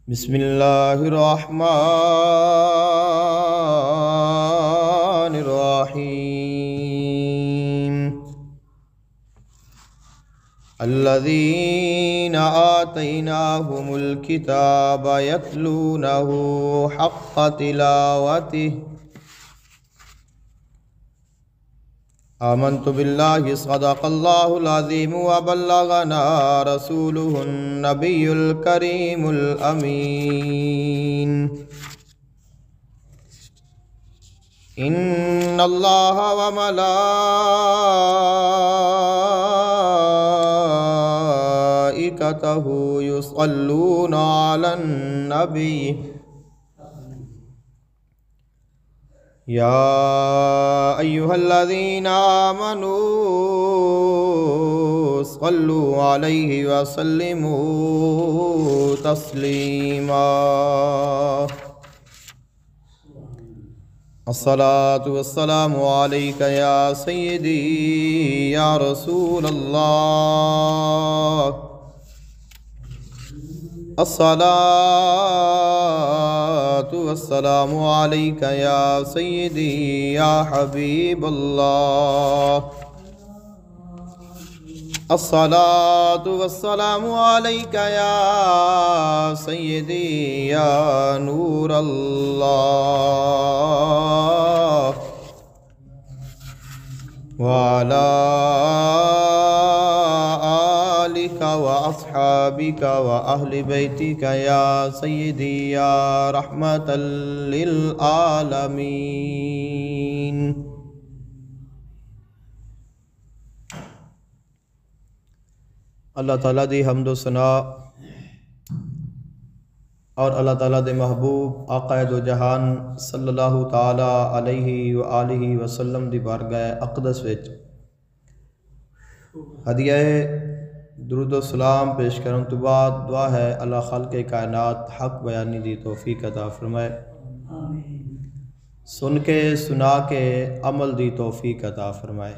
بسم اللہ الرحمن الرحیم الذین آتیناہم الکتاب یتلونہ حق تلاوتہ آمنت باللہ صدق اللہ العظیم وبلغنا رسولہ النبی الکریم الامین ان اللہ وملائکتہ یصلون علی النبی یا ایہا الذین آمنوا صلوا علیہ وسلموا تسلیما الصلاة والسلام علیک یا سیدی یا رسول اللہ الصلاة والسلام علیک یا سیدی یا حبیب اللہ الصلاة والسلام علیک یا سیدی یا نور اللہ وعلی آلک واصحابک واہل بیتک یا سیدی یا رحمت للعالمین اللہ تعالیٰ دی حمد و ثنا اور اللہ تعالیٰ دے محبوب آقا دو جہان صلی اللہ تعالیٰ علیہ وآلہ وسلم دی بارگاہ اقدس وچ ہدیہ درود و سلام پیش کرن تو بعد دعا ہے اللہ خالق کائنات حق بیانی دی توفیق عطا فرمائے، سن کے سنا کے عمل دی توفیق عطا فرمائے۔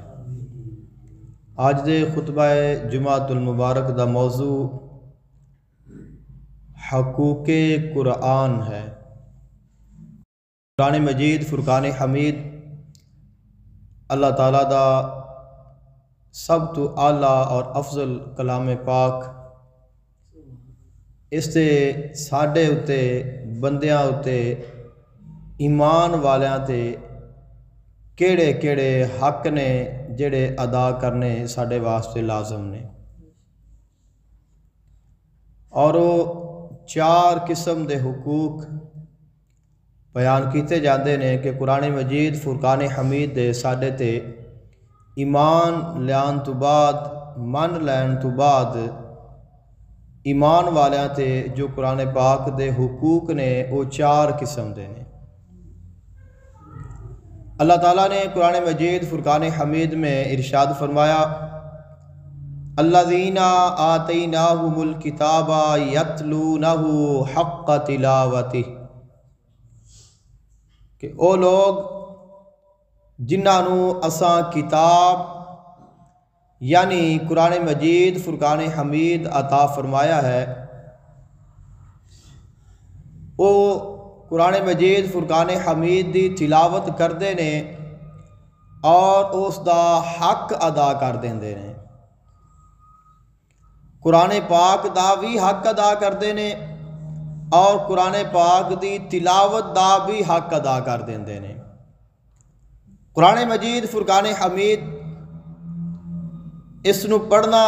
آج دے خطبہ جمعۃ المبارک دا موضوع حقوق قرآن ہے۔ قرآن مجید فرقان حمید اللہ تعالیٰ دا سب تو اعلیٰ اور افضل کلام پاک، اس تے ساڈے اتے بندیاں اتے ایمان والیاں تے کیڑے کیڑے حق نے جڑے ادا کرنے ساڈے واسطے لازم نے، اور وہ چار قسم دے حقوق بیان کیتے جاندے نے کہ قرآن مجید فرقان حمید دے ساڈے تے ایمان لیان تو بعد من لین تو بعد ایمان والیاں تے جو قرآن پاک دے حقوق نے وہ چار قسم دے نے۔ اللہ تعالیٰ نے قرآن مجید فرقان حمید میں ارشاد فرمایا الذین آتیناہم الکتاب یتلونہ حق تلاوتہ، کہ او لوگ جنہاں نو اساں کتاب یعنی قرآن مجید فرقان حمید عطا فرمایا ہے، او قرآن مجید فرقان حمید دی تلاوت کردے نے اور اس دا حق ادا کر دیندے نے، قرآن پاک دا بھی حق ادا کردے نے اور قرآن پاک دی تلاوت دا بھی حق ادا کر دیندے نے۔ قرآن مجید فرقان حمید اس نو پڑھنا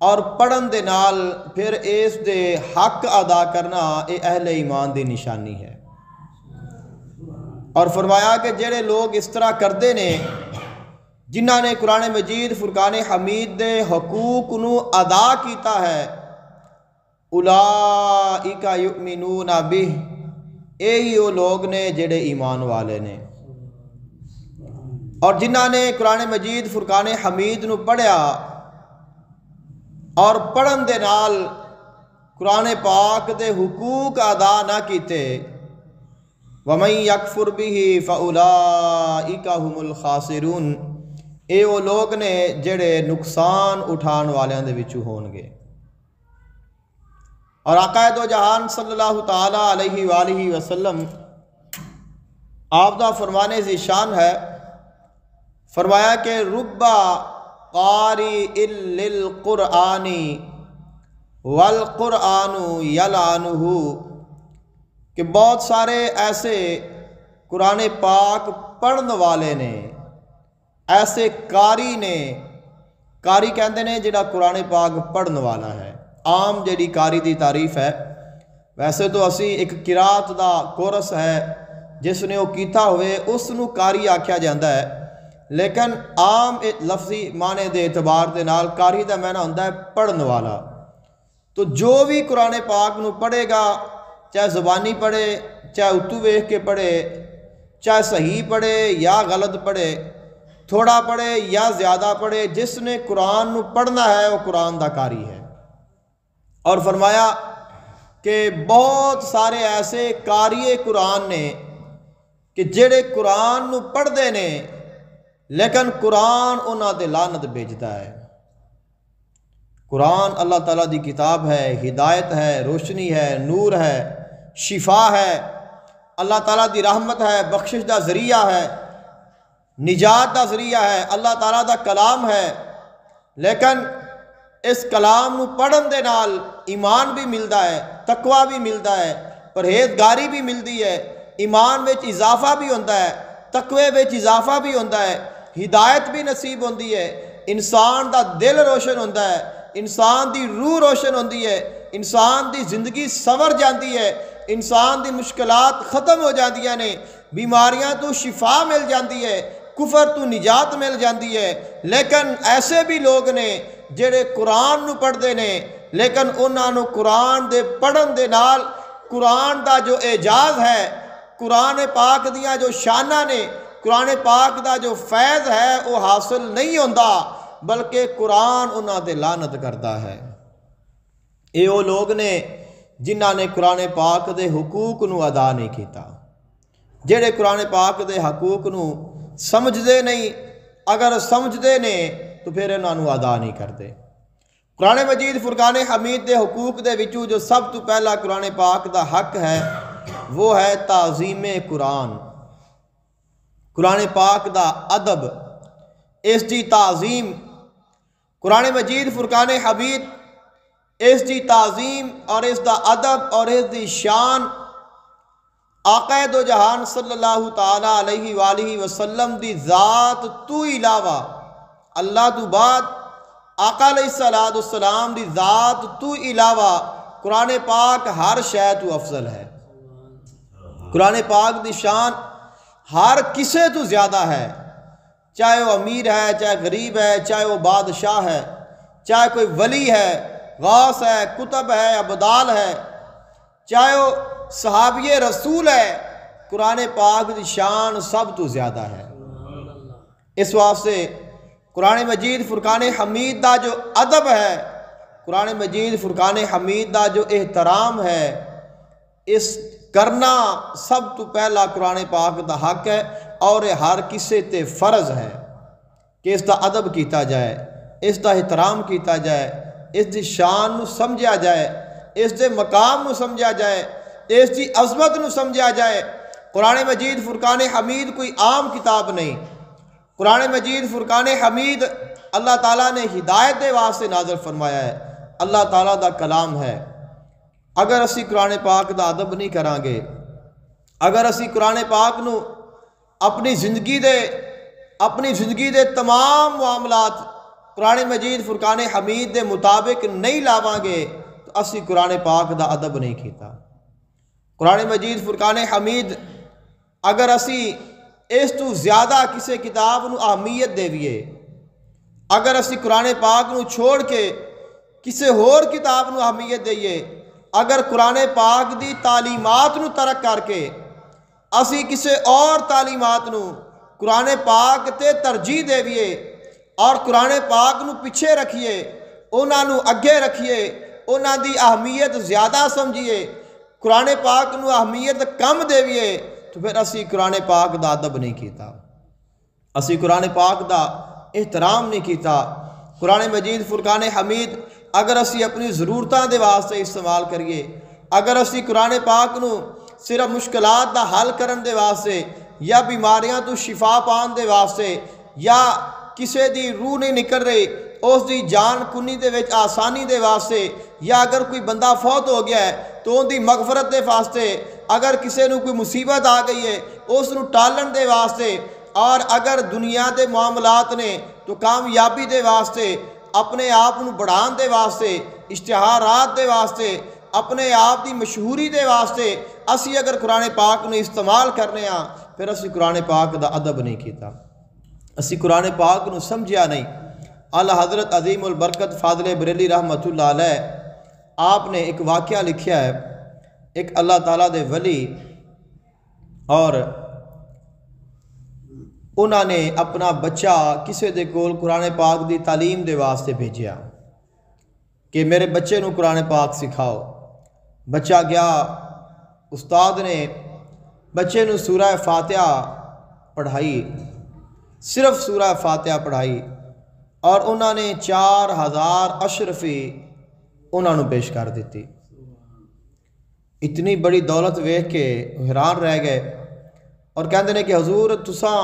اور پڑھن دے نال پھر اس دے حق ادا کرنا اے اہل ایمان دی نشانی ہے، اور فرمایا کہ جڑے لوگ اس طرح کردے نے جنہاں نے قرآن مجید فرقان حمید دے حقوق نو ادا کیتا ہے، اولئک یؤمنون بہ، یہی وہ لوگ نے جڑے ایمان والے نے، اور جنہاں نے قرآن مجید فرقان حمید نو پڑھیا اور پڑھن دے نال قرآن پاک دے حقوق ادا نہ کیتے، وَمَن يَكْفُرْ بِهِ فَأُولَئِكَ هُمُ الْخَاسِرُونَ، اے وہ لوگ نے جڑے نقصان اٹھان والیاں دے وچوں ہون گے۔ اور آقا دو جہان صلی اللہ تعالیٰ علیہ وآلہ وسلم آپ دا فرمانے ذیشان ہے، فرمایا کہ ربا قاری للقرآن والقرآن یلعنہ، کہ بہت سارے ایسے قرآن پاک پڑھن والے نے، ایسے قاری نے، قاری کہندے نے جڑا قرآن پاک پڑھن والا ہے۔ عام جڑی قاری دی تعریف ہے، ویسے تو اسی ایک قرات دا کورس ہے جس نے وہ کیتا ہوئے اس نو قاری آکھیا جاندہ ہے، لیکن عام لفظی معنی دے اعتبار دے نال قاری دا معنی ہوندا ہے پڑھن والا۔ تو جو بھی قرآن پاک نو پڑھے گا، چاہے زبانی پڑھے، چاہے اتو ویکھ کے پڑھے، چاہے صحیح پڑھے یا غلط پڑھے، تھوڑا پڑھے یا زیادہ پڑھے، جس نے قرآن نو پڑھنا ہے وہ قرآن دا قاری ہے۔ اور فرمایا کہ بہت سارے ایسے قاری قرآن نے کہ جڑے قرآن نو پڑھ دے نے لیکن قرآن انہاں دے لعنت بھیجدا ہے۔ قرآن اللہ تعالیٰ دی کتاب ہے، ہدایت ہے، روشنی ہے، نور ہے، شفا ہے، اللہ تعالیٰ دی رحمت ہے، بخشش دا ذریعہ ہے، نجات دا ذریعہ ہے، اللہ تعالیٰ دا کلام ہے، لیکن اس کلام نو پڑھن دے نال ایمان بھی ملدا ہے، تقوی بھی ملدا ہے، پرہیزگاری بھی ملدی ہے، ایمان وچ اضافہ بھی ہوندا ہے، تقوی وچ اضافہ بھی ہوندا ہے، ہدایت بھی نصیب ہوندی ہے، انسان دا دل روشن ہوندا ہے، انسان دی روح روشن ہوندی ہے، انسان دی زندگی سنور جاندی ہے، انسان دی مشکلات ختم ہو جاندیاں نے، بیماریاں تو شفا مل جاندی ہے، کفر تو نجات مل جاندی ہے۔ لیکن ایسے بھی لوگ نے جڑے قرآن نو پڑھ دے نے، لیکن انہاں نو قرآن دے پڑھن دے نال قرآن دا جو اعجاز ہے، قرآن پاک دیاں جو شانہ نے، قرآن پاک دا جو فیض ہے وہ حاصل نہیں ہوندا، بلکہ قرآن انہاں دے لعنت کرتا ہے۔ اے وہ لوگ نے جنہاں نے قرآن پاک دے حقوق نو ادا نہیں کیتا، جڑے قرآن پاک دے حقوق نو سمجھ دے نہیں، اگر سمجھ دے نے تو پھر انہاں نو ادا نہیں کرتے۔ قرآن مجید فرقان حمید دے حقوق دے وچوں جو سب تو پہلا قرآن پاک دا حق ہے وہ ہے تعظیم قرآن، قرآن پاک دا ادب، اس دی تعظیم۔ قرآن مجید فرقان حمید اس دی تعظیم اور اس دا ادب اور اس دی شان آقا دو جہان صلی اللہ تعالیٰ علیہ وآلہ وسلم دی ذات تو علاوہ، اللہ تو بعد آقا علیہ السلام دی ذات تو علاوہ قرآن پاک ہر شے تو افضل ہے۔ قرآن پاک دی شان ہر کسے تو زیادہ ہے، چاہے وہ امیر ہے، چاہے غریب ہے، چاہے وہ بادشاہ ہے، چاہے کوئی ولی ہے، غوث ہے، کتب ہے، ابدال ہے، چاہے وہ صحابی رسول ہے، قرآن پاک دی شان سب تو زیادہ ہے۔ اس واسطے قرآن مجید فرقان حمید دا جو ادب ہے، قرآن مجید فرقان حمید دا جو احترام ہے، اس کرنا سب تو پہلا قرآن پاک دا حق ہے، اور ہر کسے تے فرض ہے کہ اس دا ادب کیتا جائے، اس دا احترام کیتا جائے، اس دی شان نو سمجھا جائے، اس دے مقام نو سمجھا جائے، اس دی عظمت نو سمجھا جائے۔ قرآن مجید فرقان حمید کوئی عام کتاب نہیں، قرآن مجید فرقان حمید اللہ تعالیٰ نے ہدایت دے واسطے نازل فرمایا ہے، اللہ تعالیٰ دا کلام ہے۔ اگر اسی قرآن پاک دا ادب نہیں کران گے، اگر اسی قرآن پاک نو اپنی زندگی دے تمام معاملات قرآن مجید فرقان حمید دے مطابق نہیں لاواں گے تو اسی قرآن پاک دا ادب نہیں کیتا۔ قرآن مجید فرقان حمید اگر اسی اس تو زیادہ کسی کتاب نو اہمیت دیویے، اگر اسی قرآن پاک نو چھوڑ کے کسی ہور کتاب نو اہمیت دئیے، اگر قرآن پاک دی تعلیمات نو ترک کر کے اسی کسی اور تعلیمات نو قرآن پاک تے ترجیح دیویے اور قرآن پاک نو پیچھے رکھیے، انہاں نو اگے رکھیے، انہاں دی اہمیت زیادہ سمجھیے، قرآن پاک نو اہمیت کم دیویے، تو پھر اسی قرآن پاک دا ادب نہیں کیتا، اسی قرآن پاک دا احترام نہیں کیتا۔ قرآن مجید فرقان حمید اگر اسی اپنی ضرورتاں دے واسطے استعمال کریے، اگر اسی قرآن پاک نو صرف مشکلات دا حل کرن دے واسطے یا بیماریاں تو شفا پان دے واسطے یا کسے دی روح نہیں نکل رہی اس دی جان کنی دے وچ آسانی دے واسطے، یا اگر کوئی بندہ فوت ہو گیا ہے تو ان دی مغفرت دے واسطے، اگر کسے نو کوئی مصیبت آ گئی ہے اس نو ٹالن دے واسطے، اور اگر دنیا دے معاملات نے تو کامیابی دے واسطے، اپنے آپ نو بڑھان دے واسطے، اشتہارات دے واسطے، اپنے آپ دی مشہوری دے واسطے اسی اگر قرآن پاک نو استعمال کرنے ہاں، پھر اسی قرآن پاک دا ادب نہیں کیتا، اسی قرآن پاک نو سمجھیا نہیں۔ اعلیٰ حضرت عظیم البرکت فاضل بریلی رحمۃ اللہ علیہ آپ نے ایک واقعہ لکھیا ہے، ایک اللہ تعالیٰ دے ولی، اور انہوں نے اپنا بچہ کسے دے کول قرآن پاک دی تعلیم دے واسطے بھیجیا کہ میرے بچے نو قرآن پاک سکھاؤ۔ بچہ گیا، استاد نے بچے نو سورہ فاتحہ پڑھائی، صرف سورہ فاتحہ پڑھائی، اور انہوں نے 4000 اشرفی انہوں نے پیش کر دیتی۔ اتنی بڑی دولت ویکھ کے حیران رہ گئے اور کہندے نے کہ حضور تساں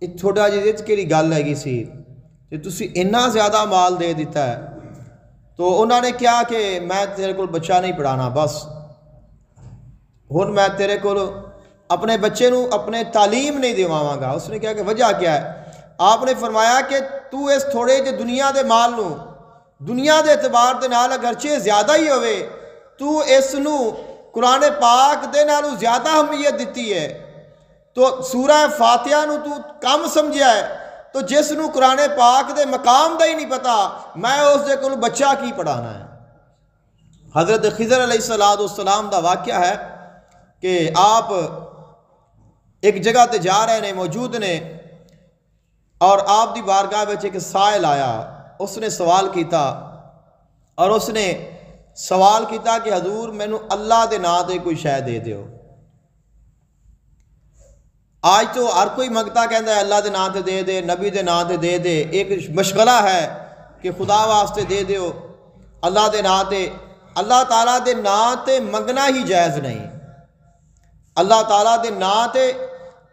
تھوڑا جی کیڑی گل ہے سی کہ تسی اتنا زیادہ مال دے دیتا ہے؟ تو انہوں نے کہا کہ میں تیرے کو بچہ نہیں پڑھانا، بس ہن میں تیرے کو اپنے بچے نو اپنے تعلیم نہیں دیواں گا۔ اس نے کہا کہ وجہ کیا ہے؟ آپ نے فرمایا کہ تو اس تھوڑے جے دنیا دے مال نو دنیا دے اعتبار دے نال اگرچہ زیادہ ہی ہوئے، تو اس نو قرآن پاک دے نالوں زیادہ اہمیت دیتی ہے، تو سورہ فاتحہ نو تو کم سمجھیا ہے، تو جس نو قرآن پاک دے مقام دا ہی نہیں پتا، میں اس دے کول بچہ کی پڑھانا ہے۔ حضرت خضر علیہ السلام دا واقعہ ہے کہ آپ ایک جگہ تے جا رہے نے، موجود نے، اور آپ دی بارگاہ وچ ایک سائل آیا، اس نے سوال کیتا، اور اس نے سوال کیتا کہ حضور مینوں اللہ دے نام تے کوئی شے دے دیو۔ آج تو ہر کوئی منگتا کہندا ہے اللہ دے نام تے دے دے، نبی دے نام تے دے دے، ایک مشغلہ ہے کہ خدا واسطے دے دیو اللہ دے نام تے۔ اللہ تعالیٰ دے نام تے منگنا ہی جائز نہیں، اللہ تعالیٰ دے نام تے،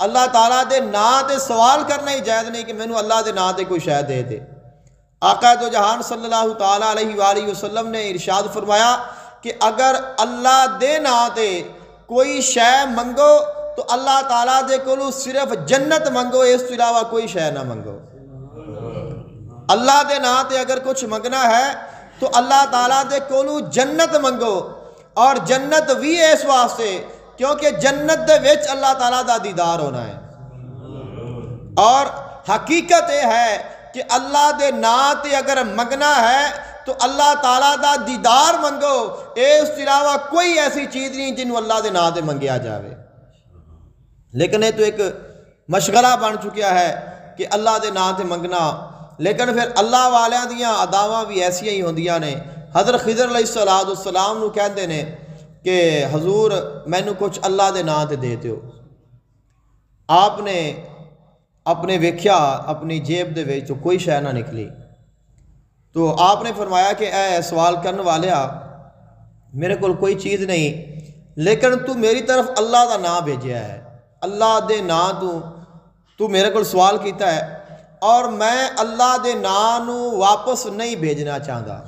اللہ تعالیٰ دے نام تے سوال کرنا ہی جائز نہیں کہ مینوں اللہ دے نام تے کوئی شے دے دے۔ آقا دو جہان صلی اللہ تعالیٰ علیہ وآلہ وسلم نے ارشاد فرمایا کہ اگر اللہ دے نام تے کوئی شے منگو تو اللہ تعالیٰ دے کولو صرف جنت منگو، اس تو علاوہ کوئی شے نہ منگو۔ اللہ دے نام تے اگر کچھ منگنا ہے تو اللہ تعالیٰ دے کولو جنت منگو، اور جنت بھی اس واسطے کیونکہ جنت دے وچ اللہ تعالیٰ دا دیدار ہونا ہے، اور حقیقت یہ ہے کہ اللہ دے نام تے اگر منگنا ہے تو اللہ تعالیٰ دا دیدار منگو، اس کے علاوہ کوئی ایسی چیز نہیں جنہوں اللہ دے نام تے منگیا جاوے۔ لیکن یہ تو ایک مشغلہ بن چکیا ہے کہ اللہ دے نام تے منگنا، لیکن پھر اللہ والیاں دیاں اداواں بھی ایسیاں ہی ہوندیاں نے۔ حضرت خضر علیہ السلام نو کہندے نے کہ حضور مینوں کچھ اللہ دے نام تے دے دیو۔ آپ نے اپنے ویکھیا اپنی جیب دے وچ تو کوئی شے نہ نکلی، تو آپ نے فرمایا کہ اے سوال کرن والیا، میرے کول کوئی چیز نہیں، لیکن تو میری طرف اللہ دا نام بھیجیا ہے، اللہ دے نام تو میرے کول سوال کیتا ہے، اور میں اللہ دے نام نو واپس نہیں بھیجنا چاہتا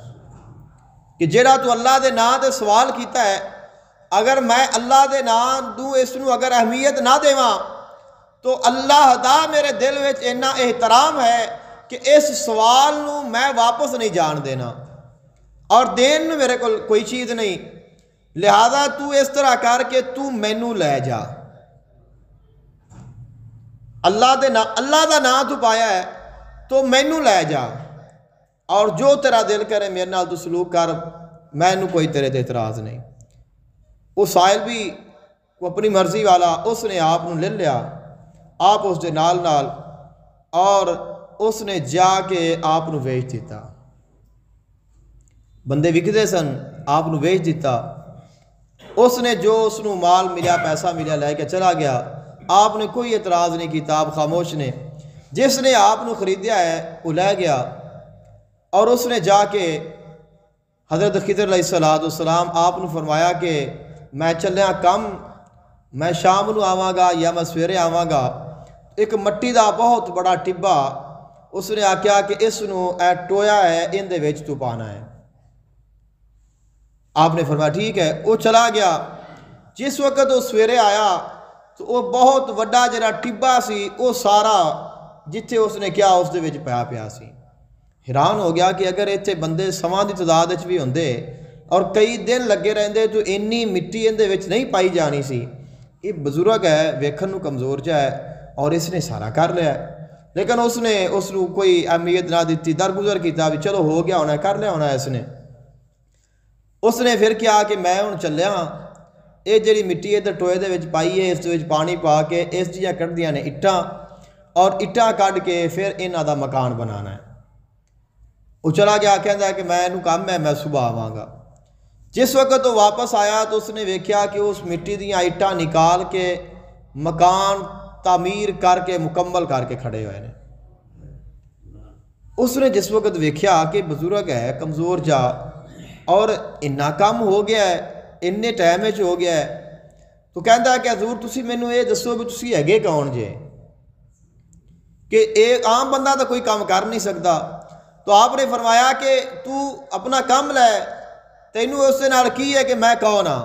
کہ جیڑا تو اللہ دے نام تے سوال کیتا ہے، اگر میں اللہ دے نام دوں اس نو اگر اہمیت نہ دیواں تو اللہ دا میرے دل وچ اتنا احترام ہے کہ اس سوال نو میں واپس نہیں جان دینا، اور دین نو میرے کول کوئی چیز نہیں، لہذا تو اس طرح کر کے تو مینوں لے جا۔ اللہ دا نام تو پایا ہے تو مینوں لے جا، اور جو تیرا دل کرے میرے نال تو سلوک کر، مینوں کوئی تیرے تے اعتراض نہیں۔ وہ سائل بھی وہ اپنی مرضی والا، اس نے آپ نو لے لیا، آپ اس دے نال نال، اور اس نے جا کے آپ نو ویچ دیتا۔ بندے وکدے سن، آپ نو ویچ دیتا، اس نے جو اس نو مال ملیا پیسہ ملیا لے کے چلا گیا، آپ نے کوئی اعتراض نہیں کیتا، آپ خاموش نے۔ جس نے آپ نو خریدیا ہے وہ لے گیا، اور اس نے جا کے حضرت خضر علیہ السلام آپ نے فرمایا کہ میں چلیا کم، میں شام نو آواں گا یا میں سویرے آواں گا۔ ایک مٹی دا بہت بڑا ٹبا اس نے آکھیا کہ اس نو اے ٹویا ہے، ان دے وچ تو پانا ہے۔ آپ نے فرمایا ٹھیک ہے، وہ چلا گیا۔ جس وقت وہ سویرے آیا تو وہ بہت وڈا جڑا ٹبا سی وہ سارا جتھے اس نے کیا اس دے وچ پیا سی۔ حیران ہو گیا کہ اگر اتنے بندے سواں دی تعداد وچ بھی ہوندے اور کئی دن لگے رہندے تو اینی مٹی ان دے وچ نہیں پائی جانی سی۔ یہ بزرگ ہے، ویکھن نو کمزور جا ہے اور اس نے سارا کر لیا، لیکن اس نے اس نو کوئی اہمیت نہ دیتی، درگزر کیتا بھی چلو ہو گیا ہونا، کر لیا ہونا۔ اس نے پھر کیا کہ میں ہن چلیا ہاں، یہ جڑی مٹی ادھر ٹوئے دے وچ پائی ہے اس دے وچ پانی پا کے اس دیاں کڈدیاں نے اٹاں، اور اٹاں کڈ کے پھر انہاں دا مکان بنانا ہے۔ وہ چلا گیا، کہندا ہے کہ میں انہوں کام ہے، میں صبح آواں گا۔ جس وقت وہ واپس آیا تو اس نے ویکھیا کہ اس مٹی دیاں اٹاں نکال کے مکان تعمیر کر کے مکمل کر کے کھڑے ہوئے نے۔ اس نے جس وقت ویکھیا کہ بزرگ ہے کمزور جا اور اتنا کم ہو گیا ہے، اتنے ٹائم ہو گیا ہے، تو کہندا ہے کہ حضور تسی مینوں یہ دسو بھی تسی ہیگے کون جے کہ ایک عام بندہ تو کوئی کام کر نہیں سکتا۔ تو آپ نے فرمایا کہ تو اپنا کام لے، تینوں اس نال کی ہے کہ میں کون ہاں؟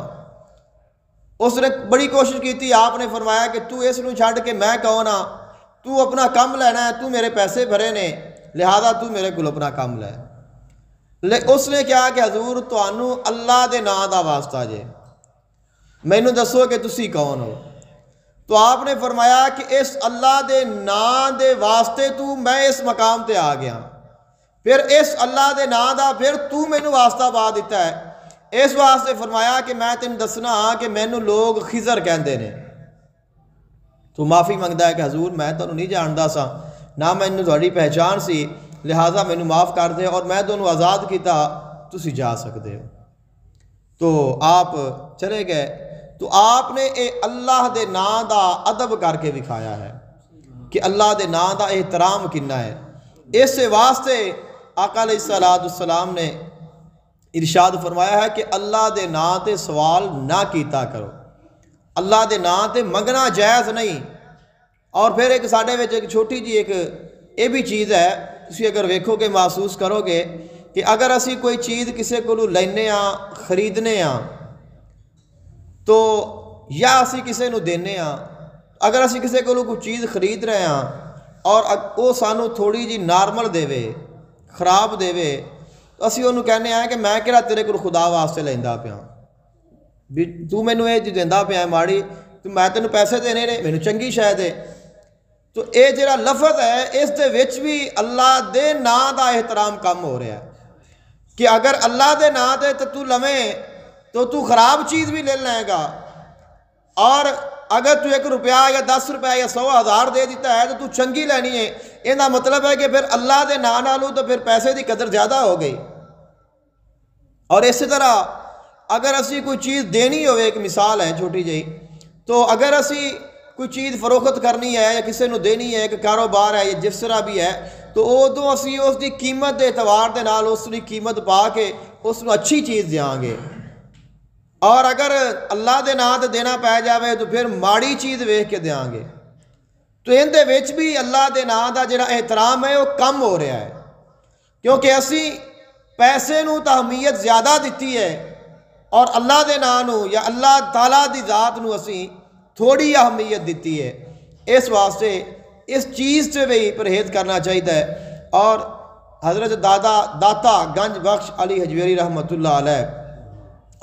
اس نے بڑی کوشش کی تھی۔ آپ نے فرمایا کہ تو اس نو چھڈ کے میں کون ہاں، تو اپنا کام لینا ہے، تو میرے پیسے بھرے نے، لہذا تو میرے کو اپنا کام لے۔ اس نے کہا کہ حضور تانوں اللہ دے نام دا واسطہ جے، مینوں دسو کہ تسی کون ہو؟ تو آپ نے فرمایا کہ اس اللہ دے نام دے واسطے تو میں اس مقام تے آ گیا، پھر اس اللہ دے نام دا پھر تو مینوں واسطہ پا دیتا ہے۔ اس واسطے فرمایا کہ میں تینوں دسنا ہاں کہ مینوں لوگ خضر کہندے نے۔ تو معافی منگدا ہے کہ حضور میں تانوں نہیں جاندا سا، نہ مینوں تہاڈی پہچان سی، لہٰذا مینوں معاف کر دے اور میں تانوں آزاد کیتا، تسی جا سکتے ہو۔ تو آپ چلے گئے۔ تو آپ نے اے اللہ دے نام دا ادب کر کے دکھایا ہے کہ اللہ دے نام دا احترام کنا ہے۔ اس واسطے آقا علیہ السلام نے ارشاد فرمایا ہے کہ اللہ دے نام تے سوال نہ کیتا کرو، اللہ دے نام تے منگنا جائز نہیں۔ اور پھر ایک ساڈے وچ ایک چھوٹی جی ایک یہ بھی چیز ہے، تسی اگر ویکھو گے محسوس کرو گے کہ اگر اسی کوئی چیز کسے کو لینے ہاں خریدنے ہاں تو یا اسی کسے نو دینے ہاں، اگر اسی کسے کو کوئی چیز خرید رہے ہاں اور وہ سانو تھوڑی جی نارمل دے خراب دے تو اسی انہوں کہنے ہیں کہ میں کہڑا تیرے کو خدا واسطے لیندا پیا بھی تو مینوں یہ جی دیندا پیا ماڑی، تو میں تینوں پیسے دینے نے، مینوں چنگی شے دے۔ تو اے جڑا لفظ ہے اس دے وچ بھی اللہ دے نام دا احترام کم ہو رہا ہے کہ اگر اللہ دے نام دے تو لویں تو تو خراب چیز بھی لے لیں گا، اور اگر تو 1 روپیہ یا 10 روپیہ یا 100 ہزار دے دیتا ہے تو چنگی لینی ہے۔ یہ مطلب ہے کہ پھر اللہ دے نام نالوں تو پھر پیسے دی قدر زیادہ ہو گئی۔ اور اسی طرح اگر اسی کوئی چیز دینی ہوئے، ایک مثال ہے چھوٹی جہی، تو اگر اسی کوئی چیز فروخت کرنی ہے یا کسی نو دینی ہے، ایک کاروبار ہے یا جس طرح بھی ہے، تو ادو اسی اس دی قیمت دے اعتبار دے نال اس دی قیمت پا کے اس نو اچھی چیز دیاں گے۔ اور اگر اللہ دے نام تے دینا پی جاوے تو پھر ماڑی چیز ویکھ کے دیاں گے۔ تو ان دے وچ بھی اللہ دے نام دا جڑا احترام ہے وہ کم ہو رہا ہے، کیونکہ اسی پیسے نو اہمیت زیادہ دیتی ہے اور اللہ دے نام نو یا اللہ تعالیٰ دی ذات نو اسی تھوڑی اہمیت دیتی ہے۔ اس واسطے اس چیز سے بھی پرہیز کرنا چاہیے۔ اور حضرت داتا گنج بخش علی حجویری رحمۃ اللہ علیہ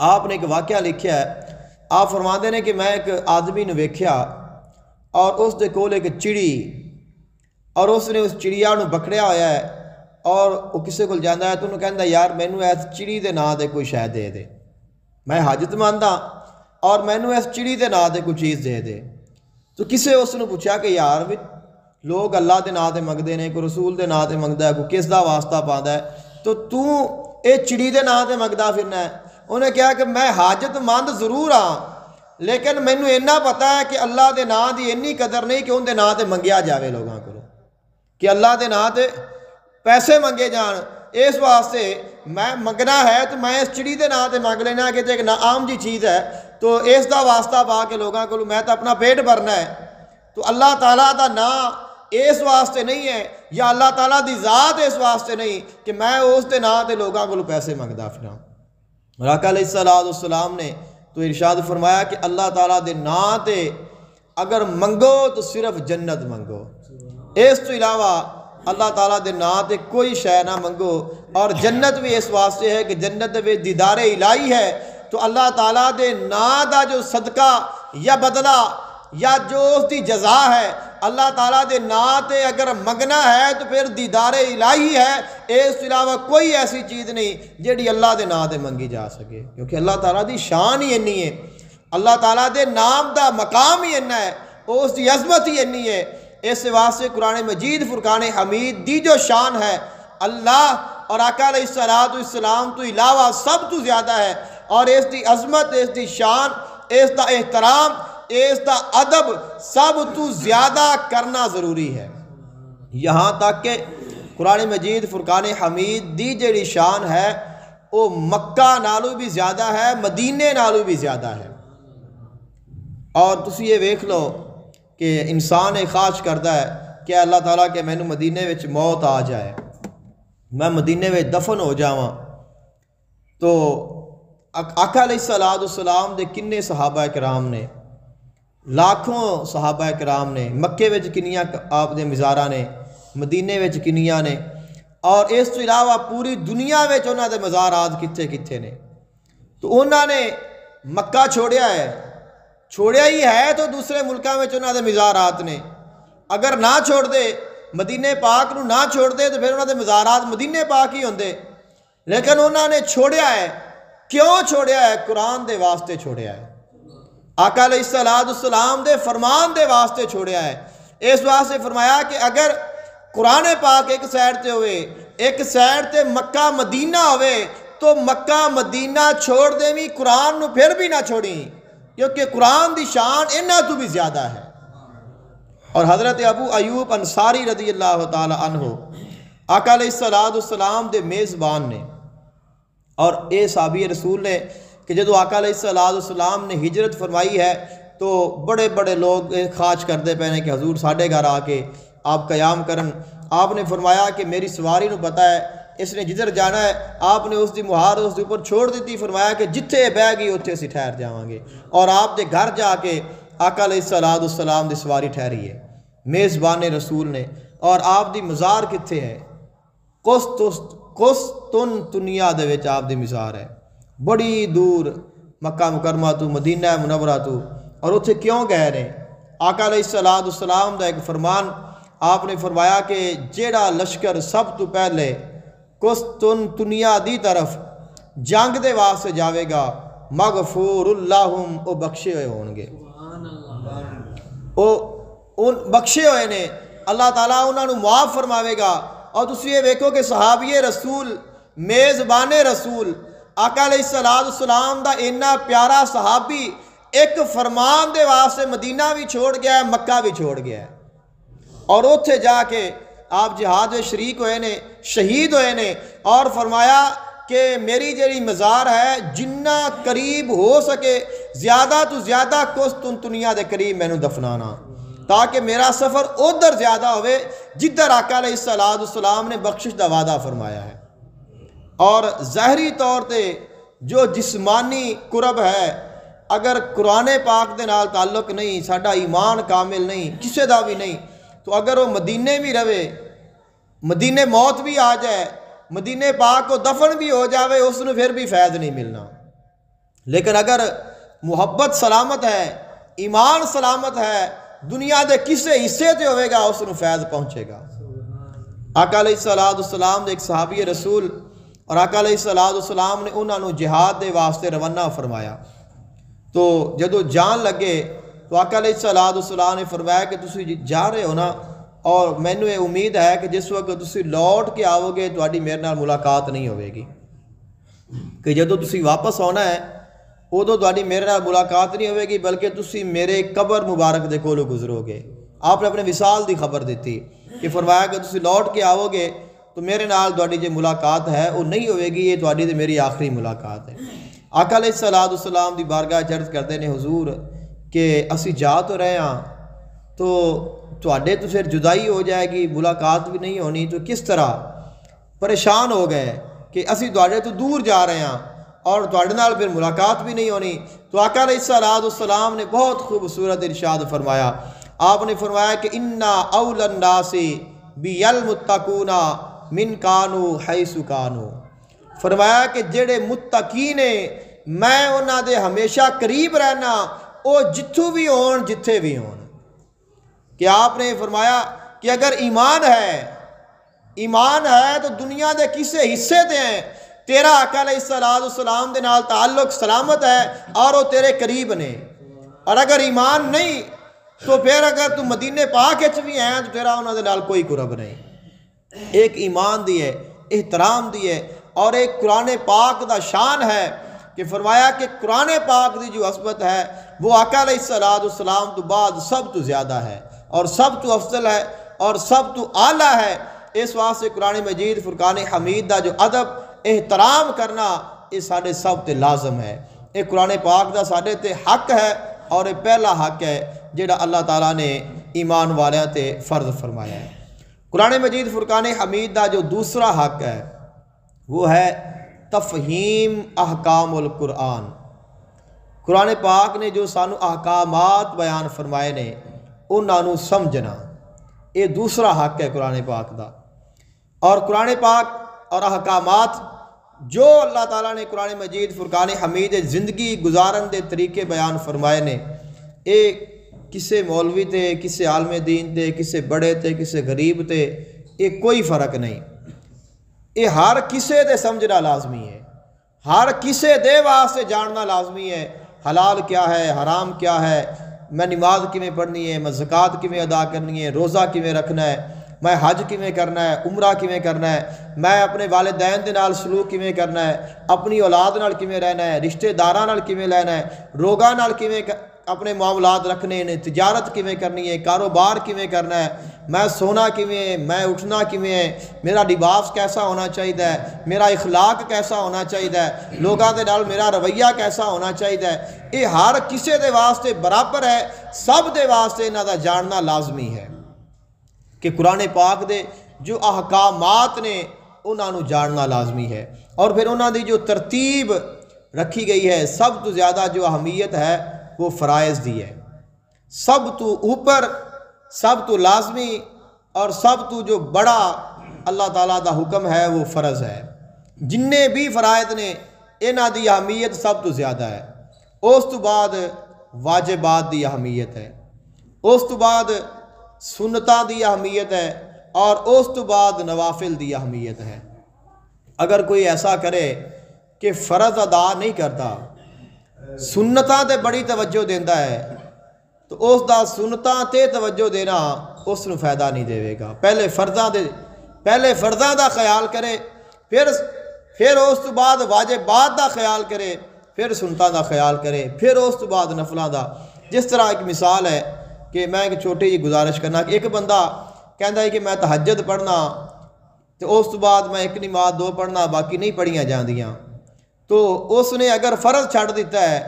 آپ نے ایک واقعہ لکھیا ہے۔ آپ فرماندے نے کہ میں ایک آدمی نے ویکھیا اور اس دے کول ایک چڑی، اور اس نے اس چڑیا نو پکڑیا ہویا ہے، اور وہ کسے کول جاندا ہے تو انہوں کہندا یار مینوں اس چڑی دے نام دے کوئی شے دے دے، میں حاجت مند ہاں اور مینوں اس چڑی دے نام دے کوئی چیز دے دے۔ تو کسے اس نے پوچھا کہ یار لوگ اللہ دے نام تے منگدے نے، کوئی رسول دے نام تے منگدا ہے، کوئی کس دا واسطہ پاندا ہے، تو اے چڑی دے نام تے منگدا پھرنا ہے؟ انہیں کہا کہ میں حاجت مند ضرور ہاں، لیکن مینوں اینا پتا ہے کہ اللہ دے نام دی اینی قدر نہیں کہ ان دے نام تے منگیا جاوے لوگاں کو، کہ اللہ دے نام تے پیسے منگے جان۔ اس واسطے میں منگنا ہے تو میں اس چڑی دے نام تے منگ لینا کہ ایک عام جی چیز ہے تو اس دا واسطہ پا کے لوگوں کو میں تو اپنا پیٹ بھرنا ہے. تو اللہ تعالیٰ دا نام اس واسطے نہیں ہے یا اللہ تعالیٰ دی ذات اس واسطے نہیں کہ میں اس دے نام تے لوگوں کو پیسے منگدا پھراں. آقا علیہ السلام نے تو ارشاد فرمایا کہ اللہ تعالیٰ دے نام تے اگر منگو تو صرف جنت منگو، اس تو علاوہ اللہ تعالیٰ دے نام تے کوئی شے نہ منگو. اور جنت بھی اس واسطے ہے کہ جنت بھی دیدار الہی ہے. تو اللہ تعالیٰ دے نام دا جو صدقہ یا بدلہ یا جو اس دی جزا ہے اللہ تعالیٰ دے نام تے اگر منگنا ہے تو پھر دیدار الہی ہے. اس کے علاوہ کوئی ایسی چیز نہیں جیڑی اللہ دے نام تے منگی جا سکے، کیونکہ اللہ تعالیٰ دی شان ہی انی ہے، اللہ تعالیٰ دے نام دا مقام ہی اتنا ہے، اس دی عظمت ہی انی ہے. اس واسطے قرآن مجید فرقان حمید دی جو شان ہے اللہ اور آقا علیہ السلام تو علاوہ سب تو زیادہ ہے. اور اس دی عظمت، اس دی شان، اس دا احترام، اس دا ادب سب تو زیادہ کرنا ضروری ہے. یہاں تک کہ قرآن مجید فرقان حمید دی جڑی شان ہے وہ مکہ نالو بھی زیادہ ہے، مدینے نالو بھی زیادہ ہے. اور تسی یہ ویکھ لو کہ انسان ایک خواہش کرتا ہے کہ اللہ تعالیٰ کہ مینوں مدینے وچ موت آ جائے، میں مدینے وچ دفن ہو جاواں. تو آقا علیہ السلام دے کنے صحابہ کرام نے، لاکھوں صحابہ کرام نے، مکے وچ کنیاں آپ دے مزاراں نے، مدینے وچ کنیاں نے، اور اس تو علاوہ پوری دنیا وچ انہاں دے مزارات کتھے کتھے نے. تو انہاں نے مکہ چھوڑیا ہے، چھوڑیا ہی ہے تو دوسرے ملکاں وچ انہاں دے مزارات نے. اگر نہ چھوڑ دے مدینے پاک نو نہ چھوڑ دے تو پھر انہاں دے مزارات مدینے پاک ہی ہوندے. لیکن انہاں نے چھوڑیا ہے. کیوں چھوڑیا ہے؟ قرآن دے واسطے چھوڑیا ہے، آقا علیہ السلام دے فرمان دے واسطے چھوڑیا ہے. اس واسطے فرمایا کہ اگر قرآن پاک ایک سائڈ تے ہوئے، ایک سائڈ تے مکہ مدینہ ہوئے تو مکہ مدینہ چھوڑ دے بھی قرآن نو پھر بھی نہ چھوڑی، کیونکہ قرآن دی شان انہاں تو بھی زیادہ ہے. اور حضرت ابو ایوب انصاری رضی اللہ تعالی عنہ آقا علیہ السلام دے میزبان نے، اور اے صحابی رسول نے کہ جدو آقا علیہ السلام نے ہجرت فرمائی ہے تو بڑے بڑے لوگ خواہش کرتے پے نے کہ حضور ساڈے گھر آ کے آپ قیام کرن. آپ نے فرمایا کہ میری سواری نو پتہ ہے اس نے جدھر جانا ہے. آپ نے اس دی مہار اس دے اوپر چھوڑ دیتی، فرمایا کہ جتھے بہ گئی اتھے اسی ٹھہر جاواں گے. اور آپ دے گھر جا کے آقا علیہ السلام دی سواری ٹھہری ہے میزبان رسول نے. اور آپ دی مزار کتھے ہے؟ قسطنطنیہ دے وچ آپ دی مزار ہے، بڑی دور مکہ مکرمہ تو، مدینہ منورہ تو. اور اتھے کیوں گئے نے؟ آقا علیہ السلام دا ایک فرمان آپ نے فرمایا کہ جیڑا لشکر سب تو پہلے قسطنطنیہ دی طرف جنگ دے واسطے جاوے گا مغفور اللہم او بخشے ہوئے ہون گے. او بخشے ہوئے نے، اللہ تعالیٰ انہاں نو معاف فرماوے گا. اور تسی یہ ویکھو کہ صحابی رسول، میزبان رسول آقا علیہ السلام دا اتنا پیارا صحابی ایک فرمان دے واسطے مدینہ بھی چھوڑ گیا ہے، مکہ بھی چھوڑ گیا ہے. اور اتھے جا کے آپ جہاد میں شریک ہوئے نے، شہید ہوئے نے. اور فرمایا کہ میری جڑی مزار ہے جنہ قریب ہو سکے زیادہ تو زیادہ قسطنطنیہ دے قریب مینوں دفنانا، تاکہ میرا سفر ادھر زیادہ ہوئے جدھر آقا علیہ السلام نے بخشش دا وعدہ فرمایا ہے. اور ظاہری طور تے جو جسمانی قرب ہے، اگر قرآن پاک دے نال تعلق نہیں، ساڈا ایمان کامل نہیں، کسے دا بھی نہیں، تو اگر وہ مدینے بھی رہے، مدینے موت بھی آ جائے، مدینے پاک کو دفن بھی ہو جاوے، اس نے پھر بھی فیض نہیں ملنا. لیکن اگر محبت سلامت ہے، ایمان سلامت ہے، دنیا دے کسے حصے تے ہوئے گا اس نے فیض پہنچے گا. آقا علیہ السلام دے ایک صحابی رسول اور آقا علیہ السلام نے انہوں نے جہاد دے واسطے روانہ فرمایا. تو جدو جان لگے تو آقا علیہ السلام نے فرمایا کہ تسی جا رہے ہو نا، اور مینوں یہ امید ہے کہ جس وقت تسی لوٹ کے آؤ گے تہاڈی میرے نال ملاقات نہیں ہوئے گی، کہ جدو تسی واپس آنا ہے ادو تہاڈی میرے نال ملاقات نہیں ہوئے گی، بلکہ تسی میرے قبر مبارک دے کولوں گزرو گے. آپ نے اپنے وصال دی خبر دیتی کہ فرمایا کہ تسی لوٹ کے آؤ گے تو میرے نال تواڈی جو ملاقات ہے وہ نہیں ہوئے گی، یہ تواڈی تے میری آخری ملاقات ہے۔ آقا علیہ الصلوۃ والسلام دی بارگاہ عرض کرتے ہیں حضور کہ اسی جا تو رہے ہاں تو تواڈے تو پھر جدائی ہو جائے گی، ملاقات بھی نہیں ہونی، تو کس طرح؟ پریشان ہو گئے کہ اسی تواڈے تو دور جا رہے ہاں اور تواڈے نال پھر ملاقات بھی نہیں ہونی۔ تو آقا علیہ الصلوۃ والسلام نے بہت خوبصورت ارشاد فرمایا۔ آپ نے فرمایا کہ انا اول الناس بالمتقون من کانوا حیث کانوا، فرمایا کہ جڑے متقی نے میں انہاں دے ہمیشہ قریب رہنا، او جتھوں بھی ہون جتھے بھی ہون۔ کہ آپ نے فرمایا کہ اگر ایمان ہے تو دنیا دے کسے حصے تے ہیں تیرا آقا علیہ الصلوۃ والسلام دے نال تعلق سلامت ہے اور وہ تیرے قریب نے، اور اگر ایمان نہیں تو پھر اگر تو مدینے پاک وچ بھی ہیں تو تیرا انہاں دے نال کوئی قرب نہیں۔ ایک ایمان دی ہے، احترام دی ہے، اور ایک قرآن پاک دا شان ہے کہ فرمایا کہ قرآن پاک دی جو عظمت ہے وہ آقا علیہ الصلوۃ والسلام تو بعد سب تو زیادہ ہے اور سب تو افضل ہے اور سب تو اعلیٰ ہے۔ اس واسطے قرآن مجید فرقان حمید دا جو ادب احترام کرنا یہ سارے سب تے لازم ہے۔ یہ قرآن پاک دا سارے تے حق ہے اور یہ پہلا حق ہے جڑا اللہ تعالیٰ نے ایمان والیاں تے فرض فرمایا ہے۔ قرآن مجید فرقان حمید دا جو دوسرا حق ہے وہ ہے تفہیم احکام القرآن۔ قرآن پاک نے جو سانو احکامات بیان فرمائے نے انہاں نوں سمجھنا، یہ دوسرا حق ہے قرآن پاک دا۔ اور قرآن پاک اور احکامات جو اللہ تعالیٰ نے قرآن مجید فرقان حمید زندگی گزارن دے طریقے بیان فرمائے نے، یہ کسے مولوی تے، کسے عالم دین تے، کسے بڑے تے، کسے غریب تے، یہ کوئی فرق نہیں۔ یہ ہر کسے دے سمجھنا لازمی ہے، ہر کسے دے واسطے جاننا لازمی ہے۔ حلال کیا ہے، حرام کیا ہے، میں نماز کیویں پڑھنی ہے، میں زکوٰۃ کیویں ادا کرنی ہے، روزہ کیویں رکھنا ہے، میں حج کیویں کرنا ہے، عمرہ کیویں کرنا ہے، میں اپنے والدین دے نال سلوک کیویں کرنا ہے، اپنی اولاد نال کیویں رہنا ہے، رشتہ داراں نال کیویں لینا ہے، لوگاں نال کیویں اپنے معاملات رکھنے نے، تجارت کیویں کرنی ہے، کاروبار کیویں کرنا ہے، میں سونا کیویں ہے، میں اٹھنا کیویں ہے، میرا لباس کیسا ہونا چاہیے، میرا اخلاق کیسا ہونا چاہیے، لوگاں دے نال میرا رویہ کیسا ہونا چاہیے، یہ ہر کسے دے واسطے برابر ہے، سب دے واسطے انہاں دا جاننا لازمی ہے کہ قرآن پاک دے جو احکامات نے انہاں نوں جاننا لازمی ہے۔ اور پھر انہاں دی جو ترتیب رکھی گئی ہے، سب تو زیادہ جو اہمیت ہے وہ فرائض دی ہے۔ سب تو اوپر، سب تو لازمی اور سب تو جو بڑا اللہ تعالیٰ دا حکم ہے وہ فرض ہے۔ جننے بھی فرائض نے انہاں دی اہمیت سب تو زیادہ ہے۔ اس تو بعد واجبات دی اہمیت ہے، اس تو بعد سنتاں دی اہمیت ہے، اور اس تو بعد نوافل دی اہمیت ہے۔ اگر کوئی ایسا کرے کہ فرض ادا نہیں کرتا، سنتاں تے بڑی توجہ دیندا ہے، تو اس دا سنتاں تے توجہ دینا اس نوں فائدہ نہیں دے گا۔ پہلے فرضاں دا خیال کرے، پھر اس تو بعد واجبات دا خیال کرے، پھر سنتاں دا خیال کرے، پھر اس تو بعد نفلاں دا۔ جس طرح ایک مثال ہے کہ میں ایک چھوٹی جی گزارش کرنا کہ ایک بندہ کہندا ہے کہ میں تہجد پڑھنا، تو اس تو بعد میں ایک نماز دو پڑھنا، باقی نہیں پڑھیاں جاندیاں، تو اس نے اگر فرض چھڑ دیتا ہے،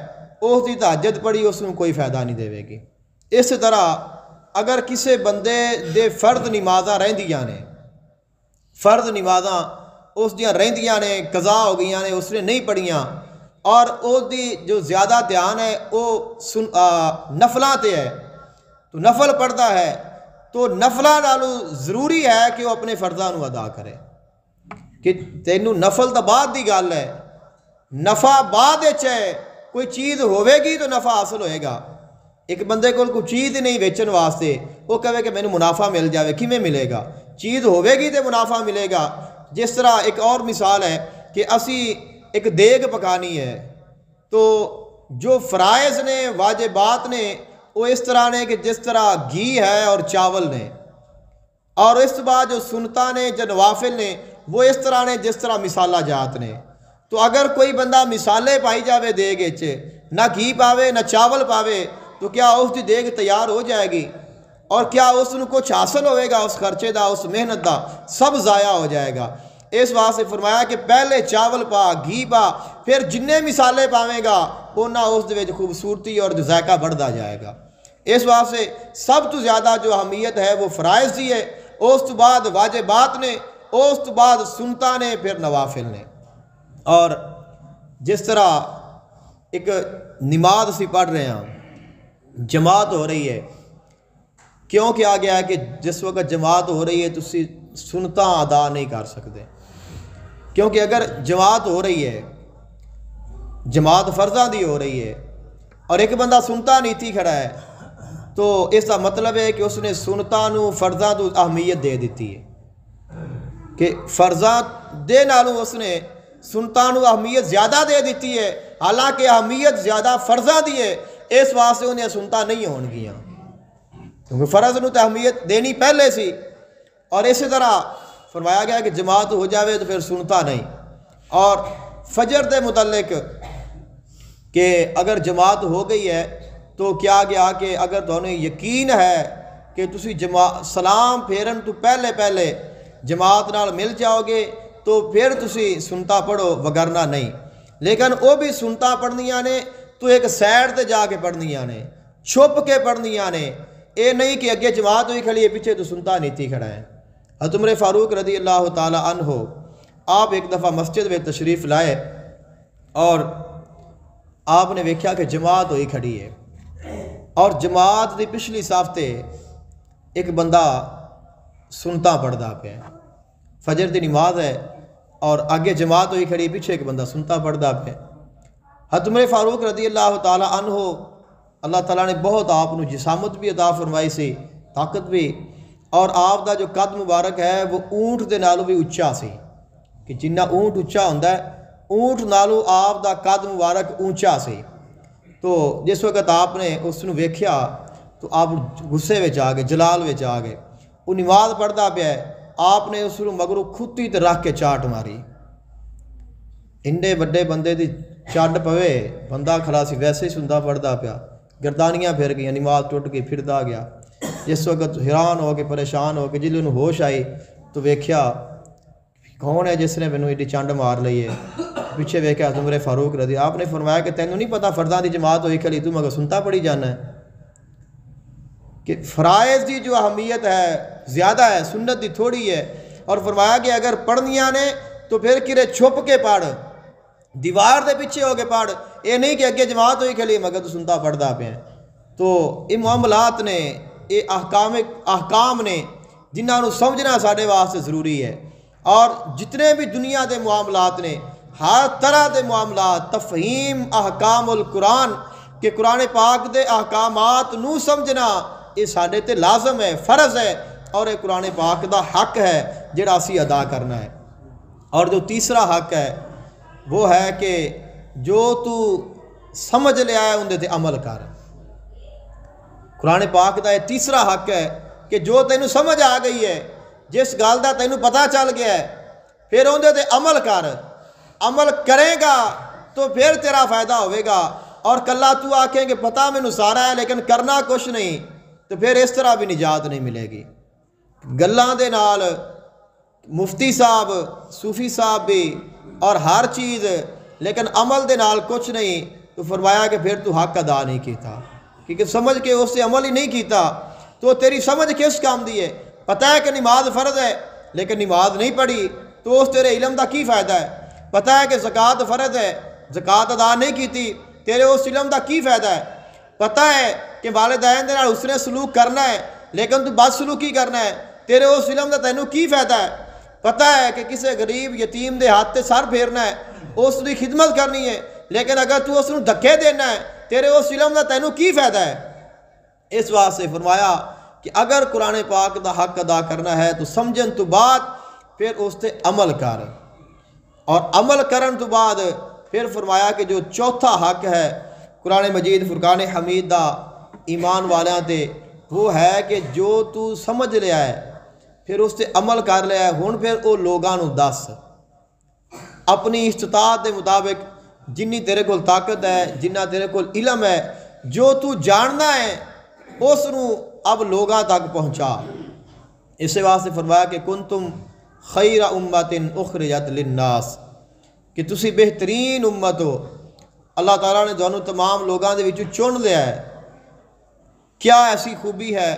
اس دی تہجد پڑھی اس کو کوئی فائدہ نہیں دے گی۔ اس طرح اگر کسی بندے دے فرض نمازاں رہندیاں نے، فرض نمازاں اس دیاں رہندیاں نے، قضا ہو گئیاں نے، اس نے نہیں پڑھیاں، اور اس دی جو زیادہ دھیان ہے وہ نفلاں تے ہے، تو نفل پڑھتا ہے، تو نفلاں نالوں ضروری ہے کہ وہ اپنے فرضاں نوں ادا کرے۔ کہ تینوں نفل تو بعد دی گل ہے، نفع بعد وچ ہے، کوئی چیز ہوے گی تو نفع حاصل ہوئے گا۔ ایک بندے کو کوئی چیز نہیں ویچن واسطے، وہ کہے کہ مینوں منافع مل جاوے، کیویں ملے گا؟ چیز ہوے گی تو منافع ملے گا۔ جس طرح ایک اور مثال ہے کہ اسی ایک دیگ پکانی ہے، تو جو فرائض نے، واجبات نے، وہ اس طرح نے کہ جس طرح گھی ہے اور چاول نے، اور اس کے بعد جو سنتاں نے، جو نوافل نے، وہ اس طرح نے جس طرح مثالہ جات نے۔ تو اگر کوئی بندہ مثالے پائی جاوے دیگ وچ، نہ گھی پاوے نہ چاول پاوے، تو کیا اس دی دیگ تیار ہو جائے گی؟ اور کیا اس نو کچھ حاصل ہوئے گا؟ اس خرچے دا، اس محنت دا سب ضائع ہو جائے گا۔ اس واسطے فرمایا کہ پہلے چاول پا، گھی پا، پھر جننے مسالے پاویں گا اونا اس دے وچ خوبصورتی اور ذائقہ بڑھتا جائے گا۔ اس واسطے سب تو زیادہ جو اہمیت ہے وہ فرائض دی ہے، اس تو بعد واجبات نے، اس تو بعد سنتاں نے، پھر نوافل نے۔ اور جس طرح ایک نماز اسی پڑھ رہے ہیں، جماعت ہو رہی ہے، کیوں کیا گیا ہے کہ جس وقت جماعت ہو رہی ہے تو سنتاں ادا نہیں کر سکتے، کیونکہ اگر جماعت ہو رہی ہے، جماعت فرضاں دی ہو رہی ہے اور ایک بندہ سنتا نہیں تھی کھڑا ہے، تو اس کا مطلب ہے کہ اس نے سنتاں نو فرضاں تو اہمیت دے دیتی ہے، کہ فرضاں دے نالوں اس نے سنتاں نو اہمیت زیادہ دے دیتی ہے، حالانکہ اہمیت زیادہ فرضاں دی ہے، اس واسطے انہیں سنتاں نہیں ہون گیاں، کیونکہ فرض نو تو اہمیت دینی پہلے سی۔ اور اسی طرح فرمایا گیا کہ جماعت ہو جاوے تو پھر سنتا نہیں۔ اور فجر دے متعلق کہ اگر جماعت ہو گئی ہے تو کیا گیا کہ اگر تمہیں یقین ہے کہ تسی سلام پھیرن تو پہلے جماعت نال مل جاؤ گے تو پھر تسی سنتا پڑھو، وگرنہ نہیں۔ لیکن وہ بھی سنتا پڑھنیاں نے تو ایک سائڈ تے جا کے پڑھنیاں نے، چھپ کے پڑھنیاں نے، اے نہیں کہ اگے جماعت ہوئی کھڑی ہے پیچھے تو سنتا نیتی کھڑا ہے۔ حضرت عمر فاروق رضی اللہ تعالی عنہ آپ ایک دفعہ مسجد میں تشریف لائے اور آپ نے ویکھیا کہ جماعت ہوئی کھڑی ہے، اور جماعت دی پچھلی صف تے ایک بندہ سنتا پڑھدا پیا، فجر دی نماز ہے اور آگے جماعت ہوئی کھڑی، پیچھے ایک بندہ سنتا پڑھدا پیا۔ حضرت عمر فاروق رضی اللہ تعالی عنہ، اللہ تعالیٰ نے بہت آپ کو جسامت بھی عطا فرمائی سی، طاقت بھی، اور آپ دا جو قد مبارک ہے وہ اونٹ دے نالوں بھی اچا سی، کہ جنہ اونٹ اچا ہوندا ہے اونٹ نالوں آپ دا قد مبارک اونچا سی۔ تو جس وقت آپ نے اس نو ویکھیا تو آپ غصے وچ آ گئے، جلال وچ آ گئے، وہ نماز پڑھدا پیا ہے، آپ نے اس نو مگروں کھتی تے رکھ کے چاٹ ماری۔ انڈے بڑے بندے دی چڈ پوے، بندہ کھڑا سی ویسے ہی سنتا پڑھدا پیا، گردانیاں پھر گئیں، نماز ٹوٹ گئی، پھردا گیا۔ جس وقت حیران ہو کے پریشان ہو کے جلوں ہوش آئی تو ویکھیا کون ہے جس نے مینوں ایڈی چنڈ مار لئی ہے، پیچھے ویکھیا حضرت عمر فاروق رضی۔ آپ نے فرمایا کہ تینوں نہیں پتہ فرضاں دی جماعت ہوئی کھڑی، تو مگر سنتا پڑھی جانا ہے؟ کہ فرائض دی جو اہمیت ہے زیادہ ہے، سنت دی تھوڑی ہے۔ اور فرمایا کہ اگر پڑھنیاں نے تو پھر کرے چھپ کے پڑھ، دیوار دے پیچھے ہو کے پڑھ، یہ نہیں کہ اگے جماعت ہوئی کھڑی مگر تو سنتا پڑھدا پیا۔ تو یہ معاملات نے، یہ احکام نے جنہاں نو سمجھنا ساڈے واسطے ضروری ہے۔ اور جتنے بھی دنیا دے معاملات نے، ہر طرح دے معاملات، تفہیم احکام القرآن، کہ قرآن پاک دے احکامات نو سمجھنا یہ ساڈے تے لازم ہے، فرض ہے، اور یہ قرآن پاک دا حق ہے جڑا اسی ادا کرنا ہے۔ اور جو تیسرا حق ہے وہ ہے کہ جو تو سمجھ لیا ہے اندے تے عمل کر۔ قرآن پاک دا یہ تیسرا حق ہے کہ جو تینوں سمجھ آ گئی ہے، جس گل دا تینوں پتہ چل گیا ہے، پھر اندے تے عمل کر۔ عمل کرے گا تو پھر تیرا فائدہ ہوئے گا، اور کلا تو آکھیں کہ پتہ مینوں سارا ہے لیکن کرنا کچھ نہیں، تو پھر اس طرح بھی نجات نہیں ملے گی۔ گلاں دے نال مفتی صاحب، صوفی صاحب بھی، اور ہر چیز، لیکن عمل دے نال کچھ نہیں، تو فرمایا کہ پھر تو حق ادا نہیں کیتا، کیونکہ سمجھ کے اس سے عمل ہی نہیں کیتا۔ تو تیری سمجھ کس کام دی ہے؟ پتہ ہے کہ نماز فرض ہے لیکن نماز نہیں پڑھی، تو اس تیرے علم دا کی فائدہ ہے؟ پتہ ہے کہ زکوٰۃ فرض ہے، زکوٰۃ ادا نہیں کیتی، تیرے اس علم دا کی فائدہ ہے؟ پتہ ہے کہ والدین دے نال حسن سلوک کرنا ہے لیکن تو بد سلوکی کرنا ہے، تیرے اس علم دا تینوں کی فائدہ ہے؟ پتہ ہے کہ کسی غریب یتیم دے ہاتھ تے سر پھیرنا ہے، اس دی خدمت کرنی ہے، لیکن اگر تو اس نوں دھکے دینا ہے، تیرے اس علم دا تینوں کی فائدہ ہے؟ اس واسطے فرمایا کہ اگر قرآن پاک دا حق ادا کرنا ہے تو سمجھن تو بعد پھر اس تے عمل کر، اور عمل کرن تو بعد پھر فرمایا کہ جو چوتھا حق ہے قرآن مجید فرقان حمید دا ایمان والیاں تے، وہ ہے کہ جو تو سمجھ لیا ہے پھر اس تے عمل کر لیا ہے، ہن پھر وہ لوگاں نوں دس، اپنی استطاعت دے مطابق جنی تیرے کول طاقت ہے، جنہ تیرے کول علم ہے، جو تو جاننا ہے اس نوں اب لوگاں تک پہنچا۔ اس واسطے فرمایا کہ کنتم خیر امت اخرجت للناس، کہ تسی بہترین امت ہو، اللہ تعالیٰ نے دونوں تمام لوگاں دے وچوں چن لیا ہے۔ کیا ایسی خوبی ہے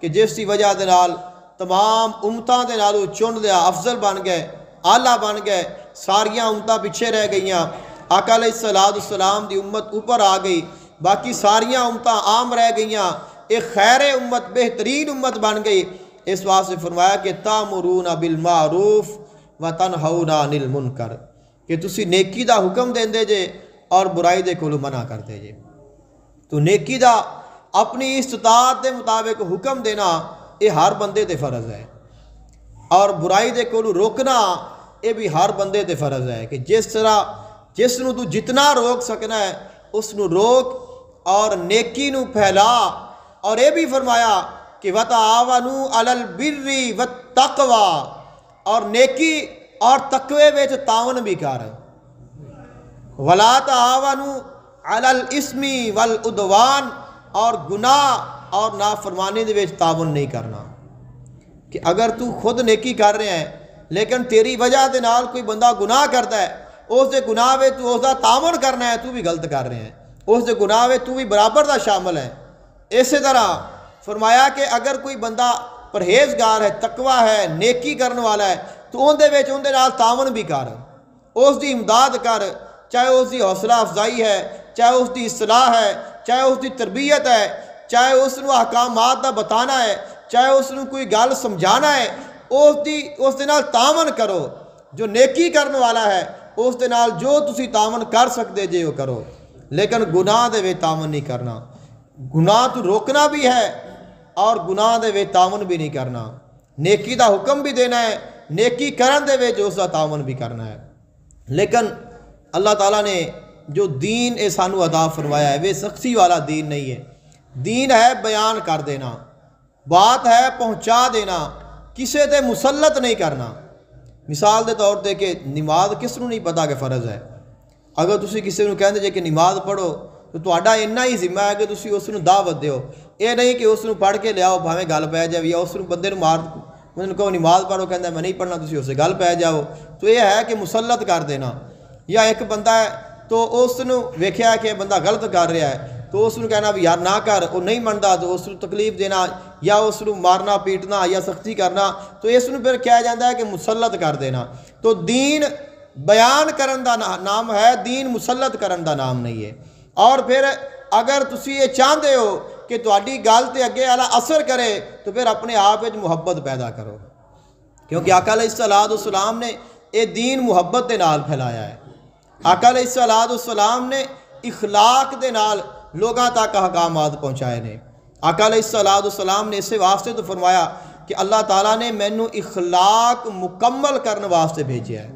کہ جس کی وجہ دے نال تمام امتاں دے نالوں چن لیا، افضل بن گئے، اعلیٰ بن گئے، ساریاں امتاں پیچھے رہ گئیاں، آقا علیہ السلام دی امت اوپر آ گئی، باقی ساریاں امتاں عام رہ گئیاں، ایک خیر امت بہترین امت بن گئی۔ اس واسطے فرمایا کہ تامرون بالمعروف وتنہون عن المنکر، کہ تسی نیکی دا حکم دیندے جے اور برائی دے کولوں منع کرتے جے۔ تو نیکی دا اپنی استطاعت دے مطابق حکم دینا یہ ہر بندے تے فرض ہے، اور برائی دے کولوں روکنا یہ بھی ہر بندے تے فرض ہے، کہ جس طرح جس نو تو جتنا روک سکنا ہے اس نو روک اور نیکی نو پھیلا۔ اور یہ بھی فرمایا کہ وَتَعَاوَنُوا عَلَى الْبِرِّ وَالتَّقْوَى، اور نیکی اور تقوی وچ تعاون بھی کر، وَلَا تَعَاوَنُوا عَلَى الْإِثْمِ وَالْعُدْوَانِ، اور گناہ اور نافرمانی دے وچ تعاون نہیں کرنا۔ کہ اگر تو خود نیکی کر رہے ہیں لیکن تیری وجہ دے نال کوئی بندہ گناہ کرتا ہے، اس دے گناہ وچ تو اس دا تعاون کرنا ہے، تو بھی غلط کر رہے ہیں، اس دے گناہ وچ تو بھی برابر دا شامل ہے۔ اسی طرح فرمایا کہ اگر کوئی بندہ پرہیزگار ہے، تقوی ہے، نیکی کرنے والا ہے، تو ان دے نال تعاون بھی کر، اس دی امداد کر، چاہے اس دی حوصلہ افزائی ہے، چاہے اس دی اصلاح ہے، چاہے اس دی تربیت ہے، چاہے اس نو احکامات دا بتانا ہے، چاہے اس نو کوئی گل سمجھانا ہے، اس دے نال تعاون کرو۔ جو نیکی کرنے والا ہے اس دے نال جو تسی تعاون کر سکتے جے وہ کرو، لیکن گناہ دے وچ تعاون نہیں کرنا۔ گناہ تو روکنا بھی ہے اور گناہ دے وچ تعاون بھی نہیں کرنا، نیکی دا حکم بھی دینا ہے، نیکی کرن دے وچ اس دا تعاون بھی کرنا ہے۔ لیکن اللہ تعالیٰ نے جو دین اے سانو عطا فرمایا ہے وہ سختی والا دین نہیں ہے، دین ہے بیان کر دینا، بات ہے پہنچا دینا، کسے تے مسلط نہیں کرنا۔ مثال دے طور تے کہ نماز کس نو نہیں پتا کہ فرض ہے، اگر تسی کسی نو کہندے جے کہ نماز پڑھو تو تہاڈا اتنا ہی ذمہ ہے کہ تسی اس نو دعوت دیو، یہ نہیں کہ اس نو پڑھ کے لیاؤ بھاویں گل پہ جائے، یا اس نو بندے نو مار انہوں کہو نماز پڑھو کہندا میں نہیں پڑھنا، تسی اسے گل پہ جاؤ، تو یہ ہے کہ مسلط کر دینا۔ یا ایک بندہ ہے تو اس نو ویکھیا کہ بندہ غلط کر رہا ہے تو اس نو کہنا بھی یار نہ کر، وہ نہیں منتا تو اس نو تکلیف دینا یا اس نو مارنا پیٹنا یا سختی کرنا، تو اس نو پھر کہا جاتا ہے کہ مسلط کر دینا۔ تو دین بیان کرن دا نام ہے، دین مسلط کرن دا نام نہیں ہے۔ اور پھر اگر تسی یہ چاہتے ہو کہ تہاڈی گل تے اگے والا اثر کرے تو پھر اپنے آپ وچ محبت پیدا کرو، کیونکہ آقا علیہ السلام نے یہ دین محبت دے نال پھیلایا ہے۔ آقا علیہ السلام نے اخلاق دے نال لوگاں تک احکامات پہنچائے نے۔ آقا علیہ السلام نے اسے واسطے تو فرمایا کہ اللہ تعالیٰ نے مینو اخلاق مکمل کرنے واسطے بھیجا ہے،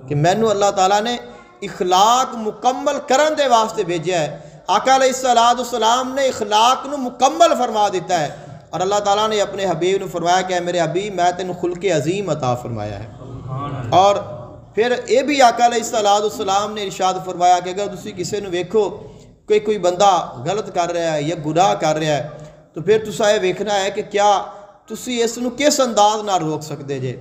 کہ مینو اللہ تعالیٰ نے اخلاق مکمل کرن دے واسطے بھیجا ہے۔ آقا علیہ السلام نے اخلاق نو مکمل فرما دیتا ہے، اور اللہ تعالیٰ نے اپنے حبیب نے فرمایا کہ اے میرے حبیب میں تینوں خلق عظیم عطا فرمایا ہے۔ اور پھر یہ بھی آقا علیہ السلام نے ارشاد فرمایا کہ اگر تسی کسی نو ویکھو کہ کوئی بندہ غلط کر رہا ہے یا گناہ کر رہا ہے تو پھر تسا یہ ویکھنا ہے کہ کیا تسی اس نو کس انداز نال روک سکتے جے۔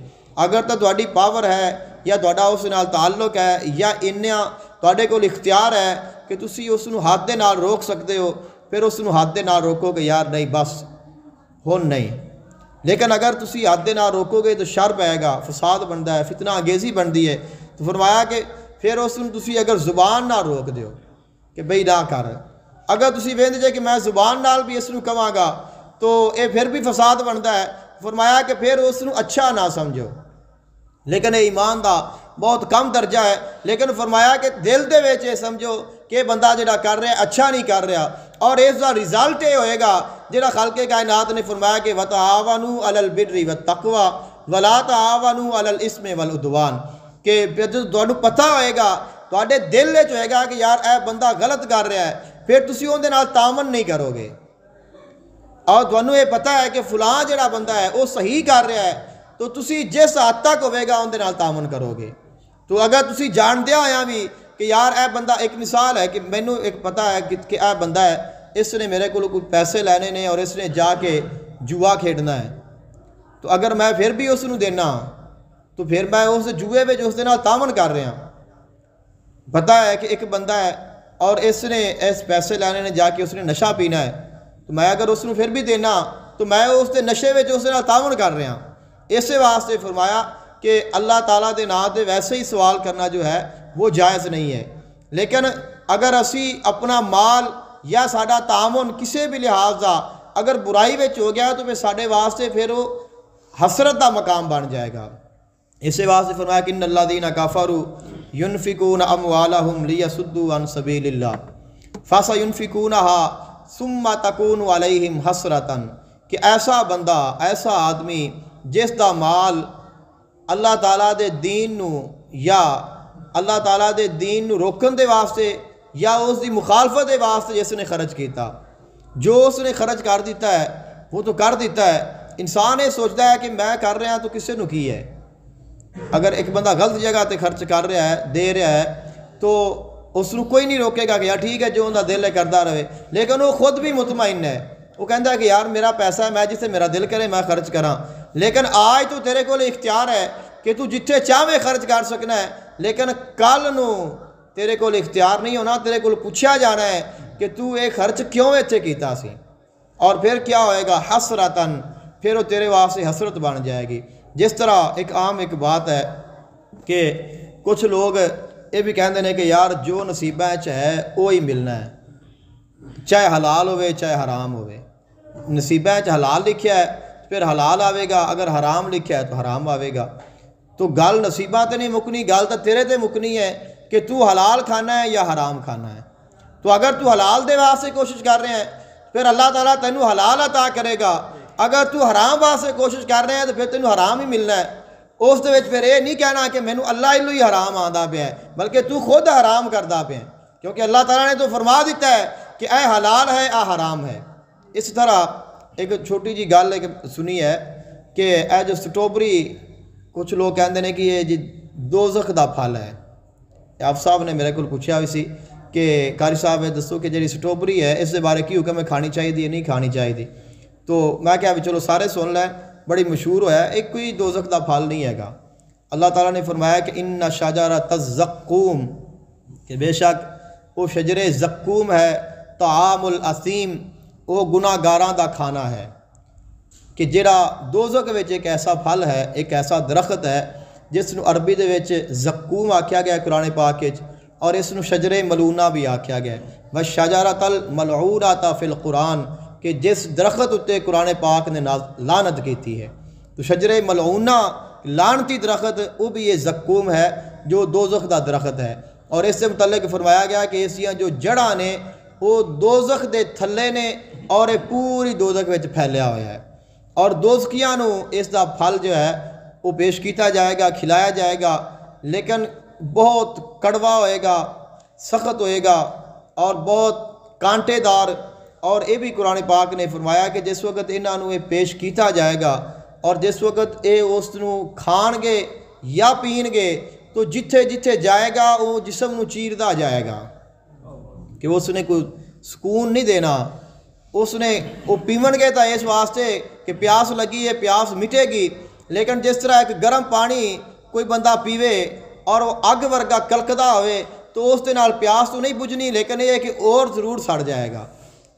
اگر تو تہاڈی پاور ہے یا تہاڈا اس نال تعلق ہے یا انہاں تہاڈے کول اختیار ہے کہ تسی اس نو ہاتھ دے نال روک سکتے ہو، پھر اس نو ہاتھ دے نال روکو کہ یار نہیں بس ہن نہیں۔ لیکن اگر تسی ہاتھ دے نال روکو گے تو شر پائے گا، فساد بنتا ہے، فتنہ انگیزی بنتی ہے، تو فرمایا کہ پھر اس نو تسی اگر زبان نال روک دیو کہ بھئی نہ کر، اگر تسی ویندے جے کہ میں زبان نال بھی اس نو کہاں گا تو یہ پھر بھی فساد بنتا ہے، فرمایا کہ پھر اس نو اچھا نہ سمجھو۔ لیکن یہ ایمان دا بہت کم درجہ ہے، لیکن فرمایا کہ دل دے وچ یہ سمجھو کہ بندہ جڑا کر رہا ہے اچھا نہیں کر رہا، اور اس دا رزلٹ یہ ہوئے گا جڑا خالق کائنات نے فرمایا کہ وَتَعَاوَنُوا عَلَى الْبِرِّ وَالتَّقْوَى وَلَا تَعَاوَنُوا عَلَى الْإِثْمِ وَالْعُدْوَانِ، کہ جب تانوں پتہ ہوئے گا، تواڈے دل وچ ہوئے گا کہ یار اے بندہ غلط کر رہا ہے، پھر تسی اون دے نال تعاون نہیں کرو گے۔ اور تانوں یہ پتہ ہے کہ فلاں جڑا بندہ ہے وہ صحیح کر رہا ہے تو تسی جس حد تک ہوئے گا اون دے نال تعاون کرو گے۔ تو اگر تسی جاندیا ہویا بھی کہ یار اے بندہ، ایک مثال ہے کہ مینوں ایک پتہ ہے کہ اے بندہ ہے اس نے میرے کو کوئی پیسے لینے نے اور اس نے جا کے جوا کھیڈنا ہے، تو اگر میں پھر بھی اس نوں دینا تو پھر میں اس جوئے میں اس دے نال تعاون کر رہا۔ پتہ ہے کہ ایک بندہ ہے اور اس نے اس پیسے لینے نے جا کے اس نے نشہ پینا ہے، تو میں اگر اس نوں پھر بھی دینا تو میں اس دے نشے میں اس دے نال تعاون کر رہا۔ اسی واسطے فرمایا کہ اللہ تعالیٰ دے نام تے ویسے ہی سوال کرنا جو ہے وہ جائز نہیں ہے، لیکن اگر اسی اپنا مال یا ساڈا تعاون کسی بھی لحاظ دا اگر برائی وچ ہو گیا تو پھر ساڈے واسطے پھر وہ حسرت دا مقام بن جائے گا۔ اسی واسطے فرمایا کہ ان الذین کفروا ينفقون اموالهم لیصدوا عن سبیل اللہ فسینفقونها ثم تکون علیہم حسرۃ، کہ ایسا بندہ، ایسا آدمی جس دا مال اللہ تعالیٰ دے دین نو یا اللہ تعالیٰ دے دین نو روکن دے واسطے یا اس دی مخالفت دے واسطے جس نے خرچ کیتا، جو اس نے خرچ کر دیتا ہے وہ تو کر دیتا ہے۔ انسان یہ سوچتا ہے کہ میں کر رہا تو کسے نو کی ہے۔ اگر ایک بندہ غلط جگہ تے خرچ کر رہا ہے، دے رہا ہے، تو اس نو کوئی نہیں روکے گا کہ یار ٹھیک ہے جو انہوں دل ہے کرتا رہے، لیکن وہ خود بھی مطمئن ہے، وہ کہتا ہے کہ یار میرا پیسہ ہے، میں جسے میرا دل کرے میں خرچ کراں۔ لیکن آج تو تیرے کو اختیار ہے کہ تو جتھے چاہے خرچ کر سکنا ہے، لیکن کل نو تیرے کو اختیار نہیں ہونا، تیرے کو پوچھا جانا ہے کہ تو یہ خرچ کیوں اتنے کیتا سی، اور پھر کیا ہوئے گا؟ حسرتاً، پھر وہ تیرے واسطے حسرت بن جائے گی۔ جس طرح ایک عام ایک بات ہے کہ کچھ لوگ یہ بھی کہتے ہیں کہ یار جو نصیبہ ہے وہی ملنا ہے، چاہے حلال ہوئے چاہے حرام ہوئے۔ نصیبہ حلال لکھیا ہے پھر حلال آئے گا، اگر حرام لکھیا ہے تو حرام آئے گا۔ تو گل نصیبہ تے نہیں مکنی، گل تو تیرے تے مکنی ہے کہ تو حلال کھانا ہے یا حرام کھانا ہے۔ تو اگر تو حلال دے واسطے کوشش کر رہے ہیں پھر اللہ تعالیٰ تینوں حلال عطا کرے گا، اگر تو حرام واسطے کوشش کر رہے ہیں تو پھر تینوں حرام ہی ملنا ہے۔ اس دے وچ پھر یہ نہیں کہنا کہ مینوں اللہ ہی ہی حرام آندا پیا ہے، بلکہ تو خود حرام کردا پیا ہے، کیونکہ اللہ تعالیٰ نے تو فرما دیتا ہے کہ اے حلال ہے اے حرام ہے۔ اس طرح ایک چھوٹی جی گل ایک سنی ہے کہ اے جو سٹروبری کچھ لوگ کہتے ہیں کہ یہ جی دوزخ دا پھل ہے۔ آپ صاحب نے میرے کو پوچھا بھی سی کہ قاری صاحب دسو کہ جی سٹروبری ہے اس دے بارے کی حکم ہے، کھانی چاہیے نہیں کھانی چاہیے؟ تو میں کہا بھی چلو سارے سن لیں، بڑی مشہور ہوا ہے، ایک کوئی دوزخ دا پھل نہیں ہے گا۔ اللہ تعالیٰ نے فرمایا کہ ان شجرۃ الزقوم، کہ بے شک وہ شجر زقوم ہے، طعام الاثیم، وہ گناہ گاراں دا کھانا ہے۔ کہ جڑا دوزخ وچ ایک ایسا پھل ہے، ایک ایسا درخت ہے جس نو عربی دے وچ زقوم آکھیا گیا قرآن پاک وچ، اور اس نو شجر ملونہ بھی آکھیا گیا ہے۔ وَالشَّجَرَةَ الْمَلْعُونَةَ فِي الْقُرْآنِ، کہ جس درخت اتے قرآن پاک نے لعنت کیتی ہے۔ تو شجر ملعونہ لعنتی درخت وہ بھی یہ زقوم ہے جو دوزخ دا درخت ہے، اور اس سے متعلق فرمایا گیا کہ اسیاں جو جڑاں نے وہ دوزخ دے تھلے نے اور یہ پوری دوزخ وچ پھیلیا ہوا ہے، اور دوزخیاں نو اس دا پھل جو ہے وہ پیش کیتا جائے گا، کھلایا جائے گا، لیکن بہت کڑوا ہوئے گا، سخت ہوئے گا اور بہت کانٹے دار۔ اور یہ بھی قرآن پاک نے فرمایا کہ جس وقت انہاں نو یہ پیش کیتا جائے گا اور جس وقت یہ اس نو کھان گے یا پین گے تو جتھے جتھے جائے گا وہ جسم نو چیردا جائے گا، کہ اس نے کوئی سکون نہیں دینا۔ اس نے وہ پیون گے تو اس واسطے کہ پیاس لگی ہے، پیاس مٹے گی، لیکن جس طرح ایک گرم پانی کوئی بندہ پیوے اور وہ اگ ورگا کلکدا ہوئے تو اس دے نال پیاس تو نہیں بجھنی، لیکن یہ ہے کہ اور ضرور سڑ جائے گا۔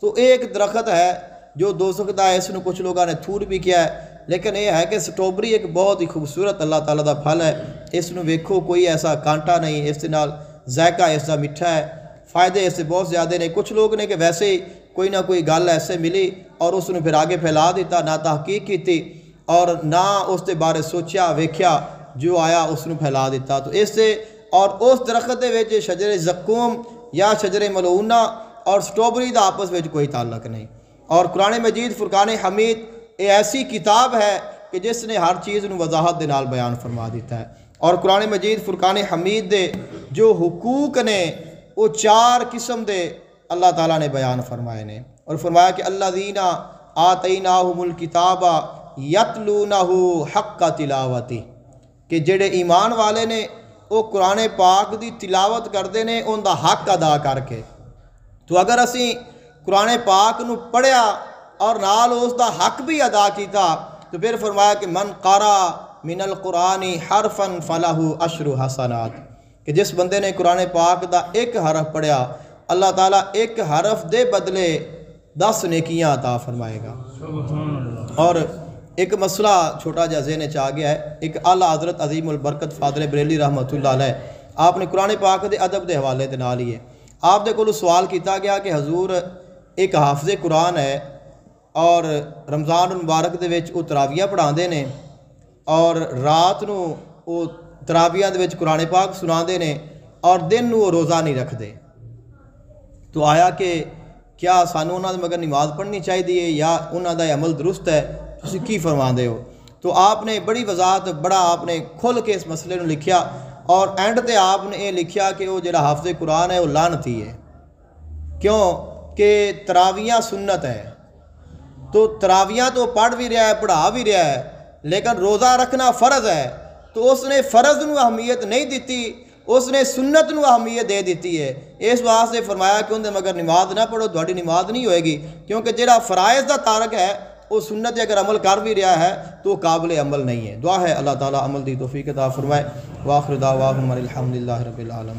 تو ایک درخت ہے جو دوزخ دا ہے، اس نے کچھ لوگوں نے تھور بھی کیا ہے، لیکن یہ ہے کہ سٹروبری ایک بہت ہی خوبصورت اللہ تعالیٰ دا پھل ہے۔ اس نو ویکھو کوئی ایسا کانٹا نہیں، اس دے نال ذائقہ اس دا میٹھا ہے، فائدے اس سے بہت زیادہ نے۔ کچھ لوگ نے کہ ویسے ہی کوئی نہ کوئی گل ایسے ملی اور اس نے پھر آگے پھیلا دیتا، نہ تحقیق کیتی اور نہ اس دے بارے سوچیا ویکھیا، جو آیا اس نے پھیلا دیتا۔ تو اس سے اور اس درخت دے وچ شجر زقوم یا شجر ملعونہ اور سٹروبری دا آپس میں کوئی تعلق نہیں۔ اور قرآن مجید فرقان حمید یہ ایسی کتاب ہے کہ جس نے ہر چیز نو وضاحت دے نال بیان فرما دیتا ہے۔ اور قرآن مجید فرقان حمید دے جو حقوق نے وہ 4 قسم دے اللہ تعالیٰ نے بیان فرمائے نے، اور فرمایا کہ الذین آتیناہم الکتاب یتلونہ حق تلاوتی، کہ جڑے ایمان والے نے وہ قرآن پاک دی تلاوت کرتے نے ان دا حق ادا کر کے۔ تو اگر اسی قرآن پاک نو پڑھیا اور نال اس دا حق بھی ادا کیتا تو پھر فرمایا کہ من قرأ من القرآن حرفا فلہ عشر حسنات، کہ جس بندے نے قرآن پاک دا ایک حرف پڑھیا اللہ تعالیٰ ایک حرف دے بدلے 10 نیکیاں عطا فرمائے گا۔ اور ایک مسئلہ چھوٹا جا ذہن چ آ گیا ہے، ایک اعلیٰ حضرت عظیم البرکت فاضل بریلوی رحمۃ اللہ علیہ آپ نے قرآن پاک دے ادب دے حوالے دے نال ہی ہے آپ دے کولوں سوال کیتا گیا کہ حضور ایک حافظ قرآن ہے اور رمضان المبارک دے وچ وہ تراویح پڑھاندے نے اور رات نو وہ تراویح دے وچ قرآن پاک سناندے نے اور دن نو وہ روزہ نہیں رکھدے، تو آیا کہ کیا سانوں انہاں دے مگر نماز پڑھنی چاہیے یا انہاں دا عمل درست ہے، تسی کی فرماندے ہو؟ تو آپ نے بڑی وضاحت بڑا آپ نے کھل کے اس مسئلے نو لکھیا اور اینڈ تے آپ نے یہ لکھیا کہ وہ جڑا حافظ قرآن ہے وہ لعنتی ہے، کیوں کہ تراویح سنت ہے، تو تراویح تو پڑھ بھی رہا ہے پڑھا بھی رہا ہے لیکن روزہ رکھنا فرض ہے، تو اس نے فرض نو اہمیت نہیں دیتی، اس نے سنت نو اہمیت دے دیتی ہے، اس واسطے فرمایا کہ اندر مگر نماز نہ پڑھو تھوڑی نماز نہیں ہوئے گی، کیونکہ جڑا فرائض دا تارک ہے وہ سنت اگر عمل کر بھی رہا ہے تو قابل عمل نہیں ہے۔ دعا ہے اللہ تعالیٰ عمل دی توفیق عطا فرمائے۔ وآخر دعواہم الحمدللہ رب العالمین۔